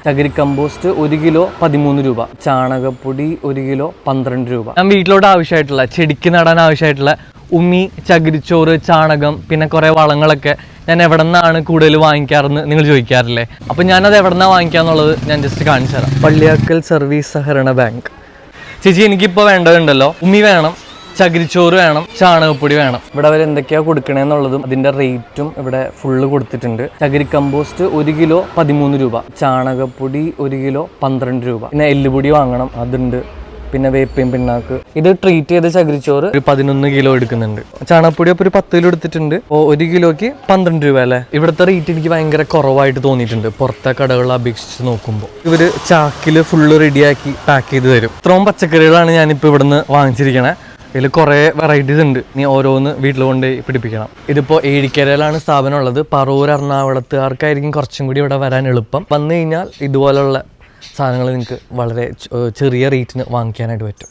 ചകിരി compost 1 kilo 13 രൂപ, ചാണകപ്പൊടി 1 കിലോ 12 രൂപ. ഞാൻ വീട്ടിലോട്ട് ആവശ്യമായിട്ടുള്ള ചെടിക്ക് നടാൻ ആവശ്യമായിട്ടുള്ള ഉമ്മി, ചകിരിച്ചോറ്, ചാണകം, പിന്നെ കുറേ വളങ്ങളൊക്കെ ഞാൻ എവിടെ നിന്നാണ് കൂടുതൽ വാങ്ങിക്കാറെന്ന് നിങ്ങൾ ചോദിക്കാറില്ലേ. അപ്പം ഞാനത് എവിടെ നിന്നാണ് വാങ്ങിക്കാന്നുള്ളത് ഞാൻ ജസ്റ്റ് കാണിച്ചു തരാം. പള്ളിയാക്കൽ സർവീസ് സഹകരണ ബാങ്ക്. ചേച്ചി, എനിക്കിപ്പോൾ വേണ്ടതുണ്ടല്ലോ, ഉമ്മി വേണം, ചകിരിച്ചോറ് വേണം, ചാണകപ്പൊടി വേണം. ഇവിടെ അവർ എന്തൊക്കെയാണ് കൊടുക്കണേന്നുള്ളതും അതിൻ്റെ റേറ്റും ഇവിടെ ഫുള്ള് കൊടുത്തിട്ടുണ്ട്. ചകിരി കമ്പോസ്റ്റ് 1 കിലോ 13 രൂപ, ചാണകപ്പൊടി 1 കിലോ 12 രൂപ, പിന്നെ എല്ലുപൊടി വാങ്ങണം, അതുണ്ട്, പിന്നെ വേപ്പയും പിണ്ണാക്ക്. ഇത് ട്രീറ്റ് ചെയ്ത ചകിരിച്ചോറ് ഒരു 11 കിലോ എടുക്കുന്നുണ്ട്. ചാണകപ്പൊടി അപ്പോൾ ഒരു 10 കിലോ എടുത്തിട്ടുണ്ട്. 1 കിലോയ്ക്ക് 12 രൂപ അല്ലേ. ഇവിടുത്തെ റേറ്റ് എനിക്ക് ഭയങ്കര കുറവായിട്ട് തോന്നിയിട്ടുണ്ട് പുറത്തെ കടകളെ അപേക്ഷിച്ച് നോക്കുമ്പോൾ. ഇവർ ചാക്കിൽ ഫുള്ള് റെഡിയാക്കി പാക്ക് ചെയ്ത് തരും. ഇത്രയും പച്ചക്കറികളാണ് ഞാനിപ്പോൾ ഇവിടുന്ന് വാങ്ങിച്ചിരിക്കണേ. ഇതിൽ കുറേ വെറൈറ്റീസ് ഉണ്ട്. നീ ഓരോന്ന് വീട്ടിൽ കൊണ്ട് പിടിപ്പിക്കണം. ഇതിപ്പോൾ ഏഴിക്കരയിലാണ് സ്ഥാപനം ഉള്ളത്. പറവൂർ, എറണാകുളത്തുകാർക്കായിരിക്കും കുറച്ചും കൂടി ഇവിടെ വരാൻ എളുപ്പം. വന്നു കഴിഞ്ഞാൽ ഇതുപോലുള്ള സാധനങ്ങൾ നിങ്ങൾക്ക് വളരെ ചെറിയ റേറ്റിന് വാങ്ങിക്കാനായിട്ട് പറ്റും.